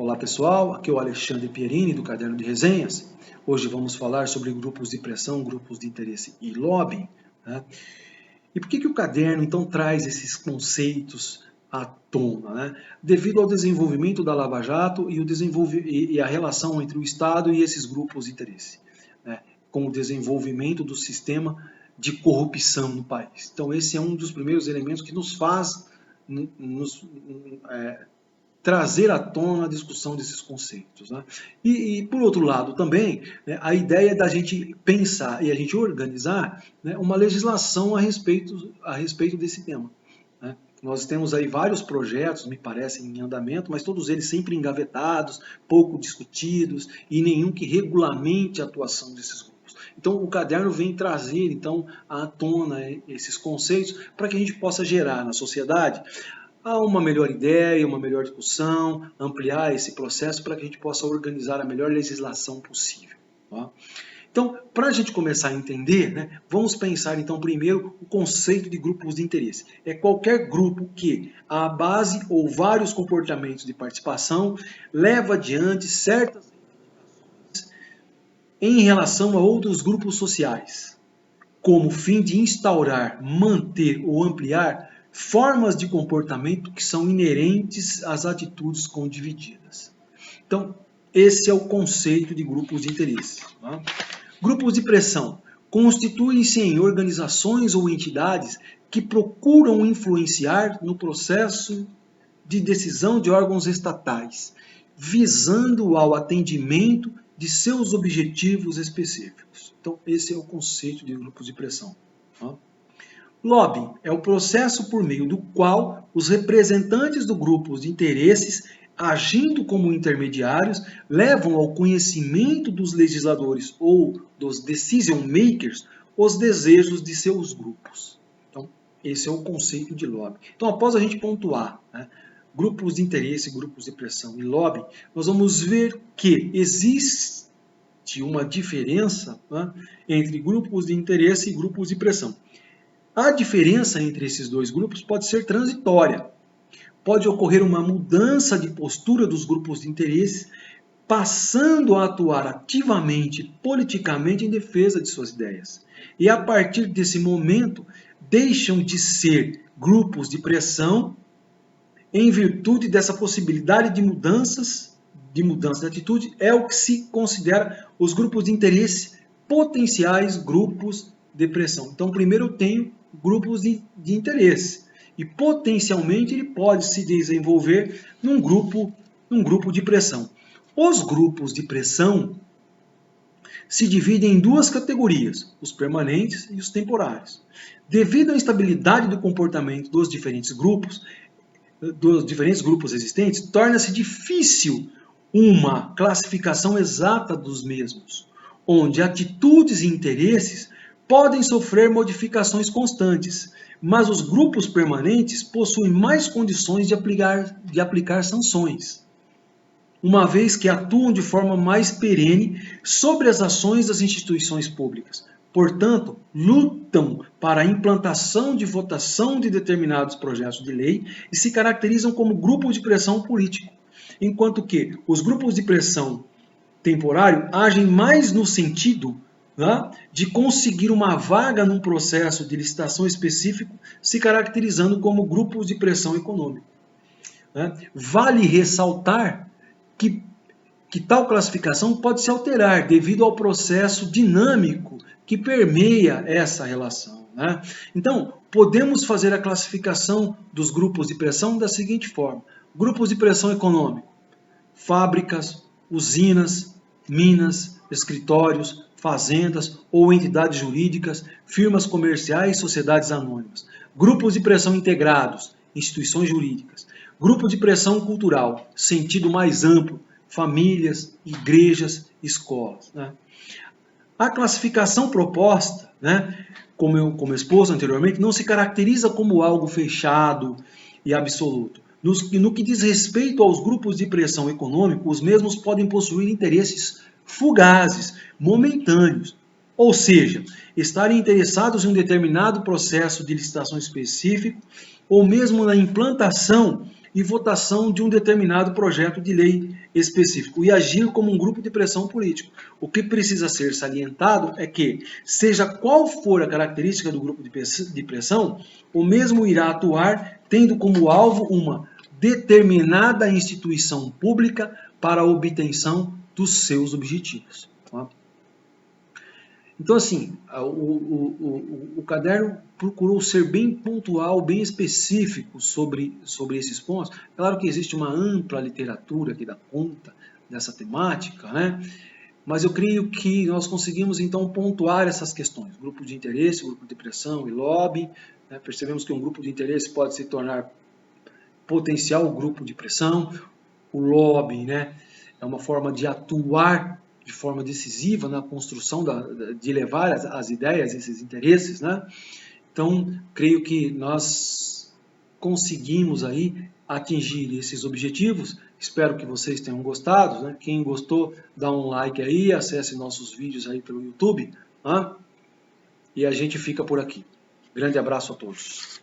Olá pessoal, aqui é o Alexandre Pierini do Caderno de Resenhas. Hoje vamos falar sobre grupos de pressão, grupos de interesse e lobbying. Né? E por que o caderno então traz esses conceitos à tona? Né? Devido ao desenvolvimento da Lava Jato e a relação entre o Estado e esses grupos de interesse, né? Com o desenvolvimento do sistema de corrupção no país. Então esse é um dos primeiros elementos que nos faz trazer à tona a discussão desses conceitos. Né? E, por outro lado, também, né, a ideia da gente pensar e a gente organizar, né, uma legislação a respeito desse tema. Né? Nós temos aí vários projetos, me parece, em andamento, mas todos eles sempre engavetados, pouco discutidos e nenhum que regulamente a atuação desses grupos. Então, o caderno vem trazer, então, à tona esses conceitos para que a gente possa gerar na sociedade uma melhor ideia, uma melhor discussão, ampliar esse processo para que a gente possa organizar a melhor legislação possível. Tá? Então, para a gente começar a entender, né, vamos pensar então primeiro o conceito de grupos de interesse. É qualquer grupo que, à base ou vários comportamentos de participação, leva adiante certas em relação a outros grupos sociais, como fim de instaurar, manter ou ampliar formas de comportamento que são inerentes às atitudes condivididas. Então, esse é o conceito de grupos de interesse. Tá? Grupos de pressão constituem-se em organizações ou entidades que procuram influenciar no processo de decisão de órgãos estatais, visando ao atendimento de seus objetivos específicos. Então, esse é o conceito de grupos de pressão. Tá? Lobbying é o processo por meio do qual os representantes do grupos de interesses, agindo como intermediários, levam ao conhecimento dos legisladores ou dos decision makers os desejos de seus grupos. Então, esse é o conceito de lobbying. Então, após a gente pontuar, né, grupos de interesse, grupos de pressão e lobbying, nós vamos ver que existe uma diferença, né, entre grupos de interesse e grupos de pressão. A diferença entre esses dois grupos pode ser transitória. Pode ocorrer uma mudança de postura dos grupos de interesse, passando a atuar ativamente, politicamente, em defesa de suas ideias. E a partir desse momento, deixam de ser grupos de pressão em virtude dessa possibilidade de mudança de atitude, é o que se considera os grupos de interesse potenciais grupos de pressão. Então, primeiro eu tenho grupos de interesse e potencialmente ele pode se desenvolver num grupo de pressão. Os grupos de pressão se dividem em duas categorias, os permanentes e os temporários. Devido à instabilidade do comportamento dos diferentes grupos existentes, torna-se difícil uma classificação exata dos mesmos, onde atitudes e interesses podem sofrer modificações constantes, mas os grupos permanentes possuem mais condições de aplicar sanções, uma vez que atuam de forma mais perene sobre as ações das instituições públicas. Portanto, lutam para a implantação de votação de determinados projetos de lei e se caracterizam como grupo de pressão político, enquanto que os grupos de pressão temporário agem mais no sentido, né, de conseguir uma vaga num processo de licitação específico, se caracterizando como grupos de pressão econômica. Né? Vale ressaltar que tal classificação pode se alterar devido ao processo dinâmico que permeia essa relação. Né? Então, podemos fazer a classificação dos grupos de pressão da seguinte forma: grupos de pressão econômico, fábricas, usinas, minas, escritórios, fazendas ou entidades jurídicas, firmas comerciais e sociedades anônimas. Grupos de pressão integrados, instituições jurídicas. Grupo de pressão cultural, sentido mais amplo, famílias, igrejas, escolas. Né? A classificação proposta, né, como exposto anteriormente, não se caracteriza como algo fechado e absoluto. No que diz respeito aos grupos de pressão econômica, os mesmos podem possuir interesses fugazes, momentâneos, ou seja, estarem interessados em um determinado processo de licitação específico, ou mesmo na implantação e votação de um determinado projeto de lei específico e agir como um grupo de pressão político. O que precisa ser salientado é que, seja qual for a característica do grupo de pressão, o mesmo irá atuar tendo como alvo uma determinada instituição pública para a obtenção dos seus objetivos. Tá? Então, assim, o caderno procurou ser bem pontual, bem específico sobre esses pontos. Claro que existe uma ampla literatura que dá conta dessa temática, né? Mas eu creio que nós conseguimos, então, pontuar essas questões. Grupo de interesse, grupo de pressão e lobby. Né? Percebemos que um grupo de interesse pode se tornar potencial grupo de pressão. O lobby, né, é uma forma de atuar de forma decisiva na construção de levar as ideias, esses interesses, né? Então, creio que nós conseguimos aí atingir esses objetivos. Espero que vocês tenham gostado, né? Quem gostou, dá um like aí, acesse nossos vídeos aí pelo YouTube, né? E a gente fica por aqui. Grande abraço a todos.